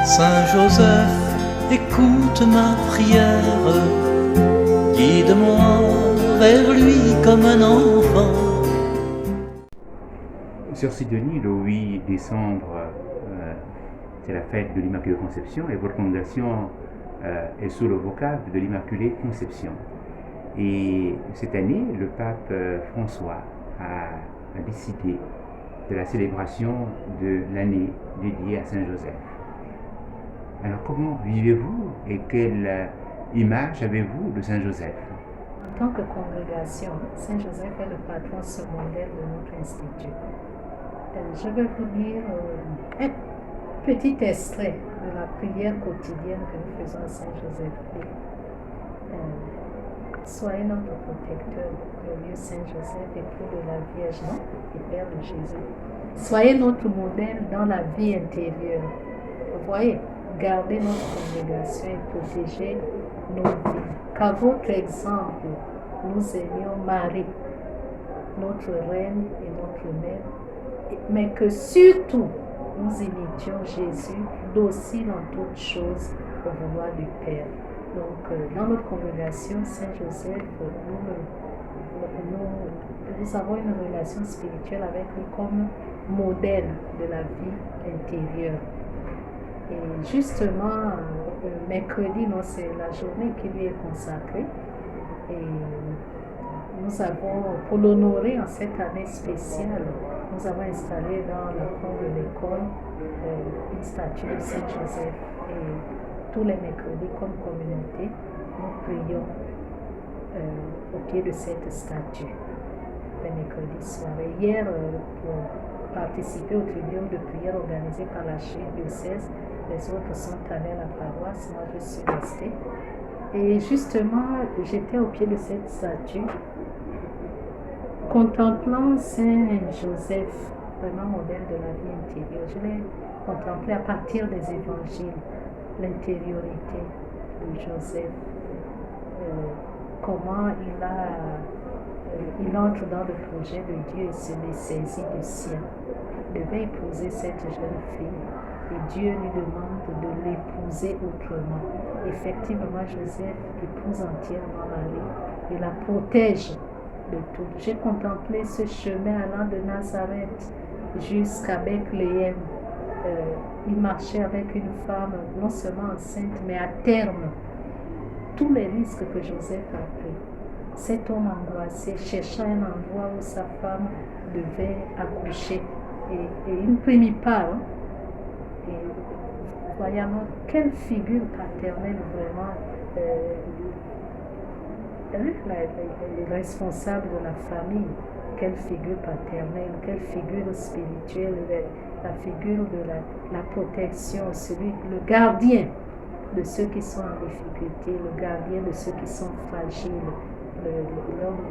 Saint Joseph, écoute ma prière, guide-moi vers lui comme un enfant. Sœur Sidonie, le 8 décembre, c'est la fête de l'Immaculée Conception et votre congrégation est sous le vocable de l'Immaculée Conception. Et cette année, le pape François a décidé de la célébration de l'année dédiée à Saint Joseph. Alors comment vivez-vous et quelle image avez-vous de Saint Joseph? En tant que congrégation, Saint Joseph est le patron secondaire de notre institut. Je vais vous dire un petit extrait de la prière quotidienne que nous faisons à Saint Joseph. Soyez notre protecteur, glorieux Saint Joseph, époux de la Vierge, non? Et Père de Jésus. Soyez notre modèle dans la vie intérieure. Vous voyez, gardez notre congrégation et protégez nos vies. Qu'à votre exemple, nous aimions Marie, notre reine et notre mère, mais que surtout nous imitions Jésus, docile en toutes choses au vouloir du Père. Donc, dans notre congrégation, Saint Joseph, nous avons une relation spirituelle avec lui comme modèle de la vie intérieure. Et justement, mercredi, c'est la journée qui lui est consacrée. Et nous avons, pour l'honorer en cette année spéciale, nous avons installé dans la cour de l'école une statue de Saint Joseph. Et tous les mercredis, comme communauté, nous prions au pied de cette statue, les mercredis soirs. Hier, pour participer au tribunal de prière organisé par la diocèse, les autres sont allés à la paroisse, moi je suis restée. Et justement, j'étais au pied de cette statue, contemplant Saint Joseph, vraiment modèle de la vie intérieure. Je l'ai contemplé à partir des évangiles, l'intériorité de Joseph, comment il entre dans le projet de Dieu et se dessaisit du sien. Il devait épouser cette jeune fille et Dieu lui demande de l'épouser autrement. Effectivement, Joseph épouse entièrement Marie et la protège de tout. J'ai contemplé ce chemin allant de Nazareth jusqu'à Bethléem. Il marchait avec une femme non seulement enceinte, mais à terme. Tous les risques que Joseph a pris. Cet homme angoissé cherchant un endroit où sa femme devait accoucher. Et il ne prémit pas. Et voyons, quelle figure paternelle vraiment le responsable de la famille, quelle figure paternelle, quelle figure spirituelle, la figure de la protection, le gardien de ceux qui sont en difficulté, le gardien de ceux qui sont fragiles,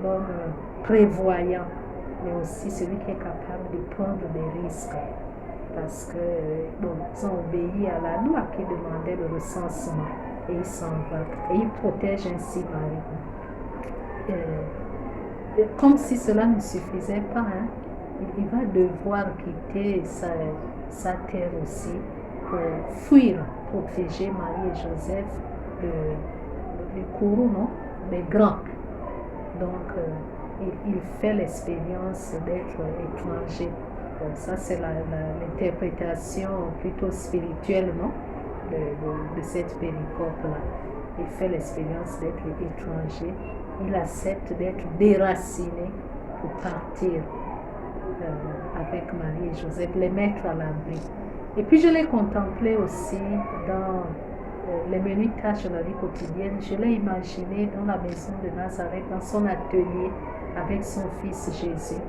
l'homme prévoyant, mais aussi celui qui est capable de prendre des risques. Parce que ils ont obéi à la loi qui demandait le recensement et il s'en va. Et il protège ainsi Marie. Comme si cela ne suffisait pas, il va devoir quitter sa terre aussi pour fuir, protéger Marie et Joseph du courroux, des grands. Donc, il fait l'expérience d'être étranger. Ça, c'est l'interprétation plutôt spirituelle, de cette péricope-là. Il fait l'expérience d'être étranger. Il accepte d'être déraciné pour partir avec Marie et Joseph, les mettre à l'abri. Et puis, je l'ai contemplé aussi dans les menues tâches de la vie quotidienne. Je l'ai imaginé dans la maison de Nazareth, dans son atelier, avec son fils Jésus,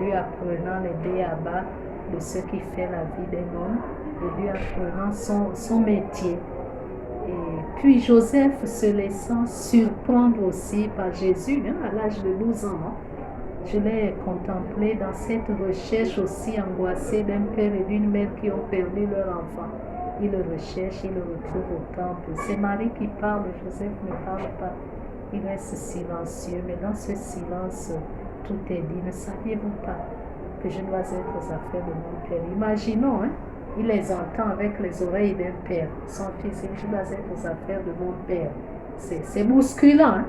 lui apprenant les b.a.-ba de ce qui fait la vie d'un homme, et lui apprenant son métier. Et puis Joseph se laissant surprendre aussi par Jésus, à l'âge de 12 ans. Je l'ai contemplé dans cette recherche aussi angoissée d'un père et d'une mère qui ont perdu leur enfant. Il le recherche, il le retrouve au temple. C'est Marie qui parle, Joseph ne parle pas. Il reste silencieux, mais dans ce silence, tout est dit. Ne saviez-vous pas que je dois être aux affaires de mon Père? Imaginons il les entend avec les oreilles d'un père. Son fils, je dois être aux affaires de mon père. C'est bousculant, hein?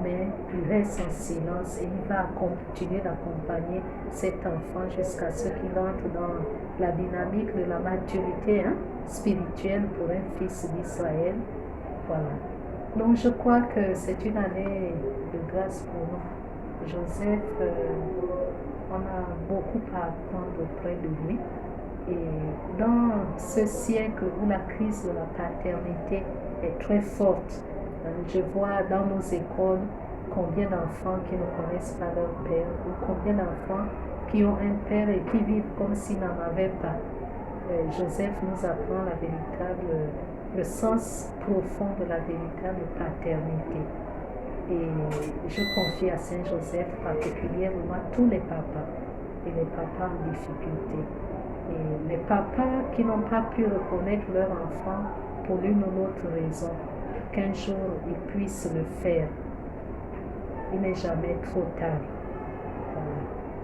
Mais il reste en silence et il va continuer d'accompagner cet enfant jusqu'à ce qu'il entre dans la dynamique de la maturité spirituelle pour un fils d'Israël. Voilà. Donc je crois que c'est une année de grâce pour nous. Joseph, on a beaucoup à apprendre auprès de lui. Et dans ce siècle où la crise de la paternité est très forte, je vois dans nos écoles combien d'enfants qui ne connaissent pas leur père ou combien d'enfants qui ont un père et qui vivent comme s'ils n'en avaient pas. Joseph nous apprend le sens profond de la véritable paternité. Et je confie à Saint Joseph particulièrement tous les papas et les papas en difficulté. Et les papas qui n'ont pas pu reconnaître leur enfant pour l'une ou l'autre raison, qu'un jour ils puissent le faire. Il n'est jamais trop tard.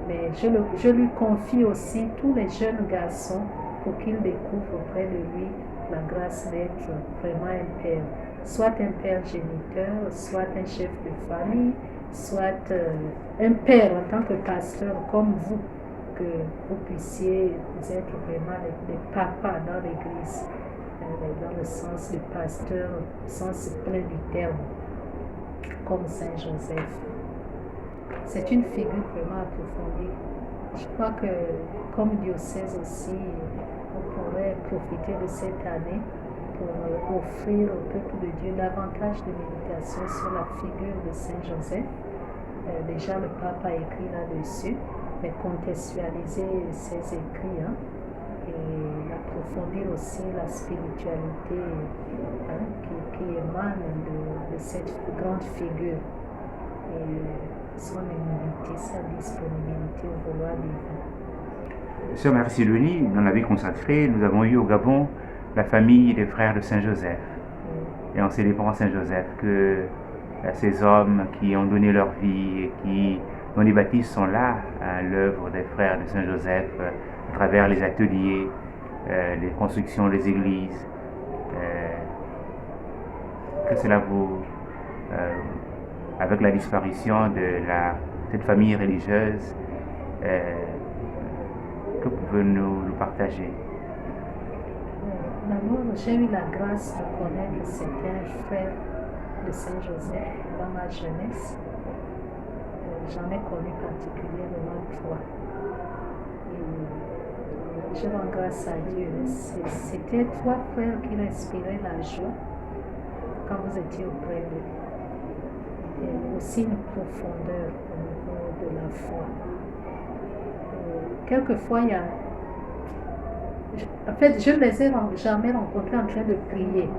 Mais je lui confie aussi tous les jeunes garçons pour qu'ils découvrent auprès de lui la grâce d'être vraiment un père. Soit un père géniteur, soit un chef de famille, soit un père en tant que pasteur comme vous, que vous puissiez être vraiment des papas dans l'église, dans le sens de pasteur, au sens plein du terme, comme Saint Joseph. C'est une figure vraiment approfondie. Je crois que comme diocèse aussi, on pourrait profiter de cette année pour offrir au peuple de Dieu davantage de méditation sur la figure de Saint Joseph. Déjà le pape a écrit là-dessus, mais contextualiser ses écrits et approfondir aussi la spiritualité qui émane de cette grande figure. Et son humilité, sa disponibilité au vouloir divin. Sœur Marie-Sidonie, dans la vie consacrée, nous avons eu au Gabon la famille des frères de Saint-Joseph. Et en célébrant Saint-Joseph, que ces hommes qui ont donné leur vie et dont les baptêmes sont là, à l'œuvre des frères de Saint-Joseph, à travers les ateliers, les constructions des églises, que cela vous, avec la disparition de cette famille religieuse, que pouvez-vous nous partager? D'abord, j'ai eu la grâce de connaître certains frères de Saint-Joseph dans ma jeunesse. J'en ai connu particulièrement 3. Et je rends grâce à Dieu. C'était 3 frères qui respiraient la joie quand vous étiez auprès d'eux. Et aussi une profondeur au niveau de la foi. Quelquefois, en fait, je ne les ai jamais rencontrés en train de prier.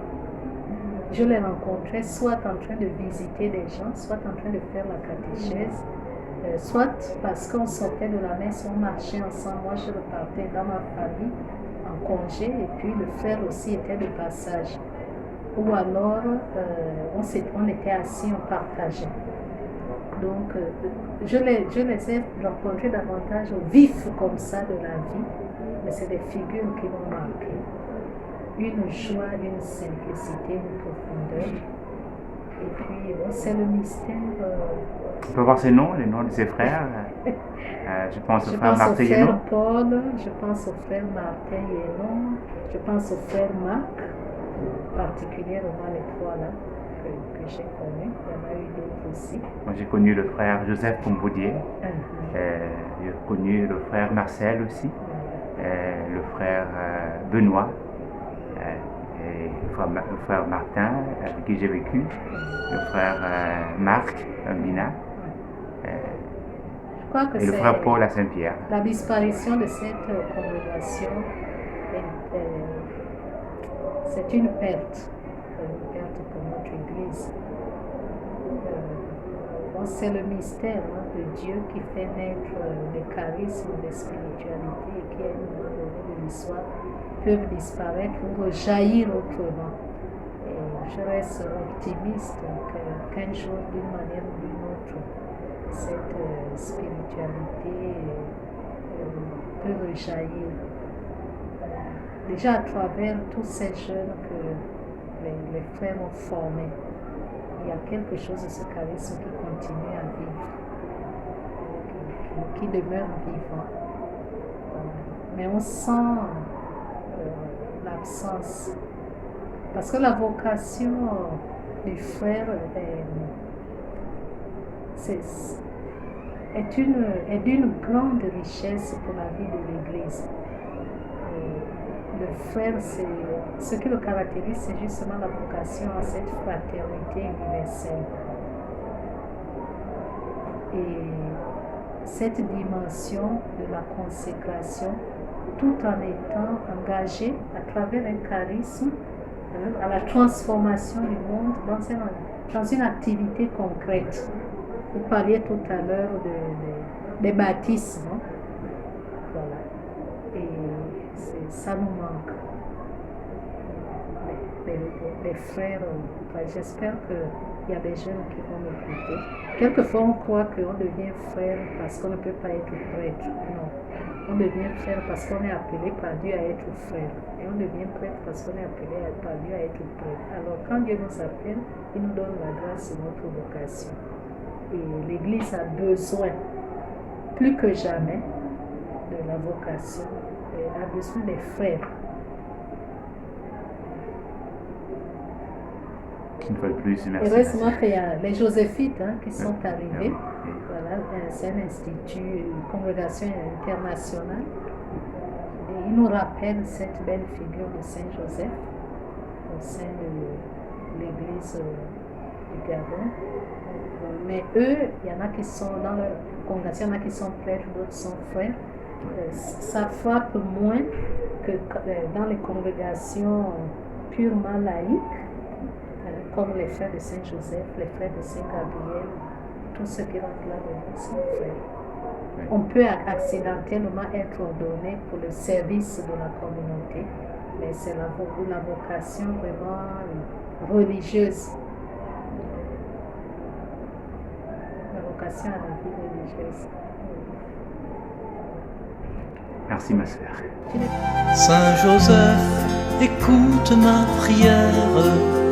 Je les rencontrais soit en train de visiter des gens, soit en train de faire la catéchèse, soit parce qu'on sortait de la messe, on marchait ensemble. Moi, je repartais dans ma famille en congé et puis le frère aussi était de passage. Ou alors, on était assis, on partageait. Donc, je les ai rencontrés davantage au vif comme ça de la vie, mais c'est des figures qui m'ont marqué. Une joie, une simplicité, une profondeur. Et puis, c'est le mystère. On peut voir ses noms, les noms de ses frères. Je pense au frère Martin Yenon. Je pense au frère Paul, je pense au frère Martin Yenon, je pense au frère Marc, particulièrement les 3 là. Que j'ai connu, il y en a eu d'autres aussi. Moi j'ai connu le frère Joseph Pombaudier, j'ai connu le frère Marcel aussi, le frère Benoît, et le frère Martin avec qui j'ai vécu, le frère Marc Bina, et le frère Paul à Saint-Pierre. La disparition de cette congrégation, c'est une perte pour notre Église. C'est le mystère de Dieu qui fait naître les charismes de spiritualité et qui, à un moment donné de l'histoire, peuvent disparaître ou rejaillir autrement. Et je reste optimiste qu'un jour, d'une manière ou d'une autre, cette spiritualité peut rejaillir. déjà à travers tous ces jeunes que les frères ont formés, il y a quelque chose de ce charisme qui continue à vivre, qui demeure vivant. Mais on sent l'absence. Parce que la vocation du frère est d'une grande richesse pour la vie de l'Église. Le frère, ce qui le caractérise, c'est justement la vocation à cette fraternité universelle. Et cette dimension de la consécration, tout en étant engagé à travers un charisme à la transformation du monde dans une activité concrète. Vous parliez tout à l'heure des baptêmes. Voilà. Et ça nous manque. Les frères, j'espère qu'il y a des jeunes qui vont m'écouter. Quelquefois, on croit qu'on devient frère parce qu'on ne peut pas être prêtre. Non. On devient frère parce qu'on est appelé par Dieu à être frère. Et on devient prêtre parce qu'on est appelé par Dieu à être prêtre. Alors, quand Dieu nous appelle, il nous donne la grâce de notre vocation. Et l'Église a besoin, plus que jamais, de la vocation. Elle a besoin des frères. Qui ne veulent plus, merci. Heureusement qu'il y a les Joséphites qui sont arrivés. Voilà, c'est un institut, une congrégation internationale. Et ils nous rappellent cette belle figure de Saint Joseph au sein de l'Église du Gabon. Mais eux, il y en a qui sont dans leur congrégation, il y en a qui sont prêtres, d'autres sont frères. Ça frappe moins que dans les congrégations purement laïques, comme les frères de Saint Joseph, les frères de Saint Gabriel, tous ceux qui rentrent là-dedans sont frères. On peut accidentellement être ordonné pour le service de la communauté, mais c'est la vocation vraiment religieuse. La vocation à la vie religieuse. Merci ma sœur. Saint Joseph, écoute ma prière.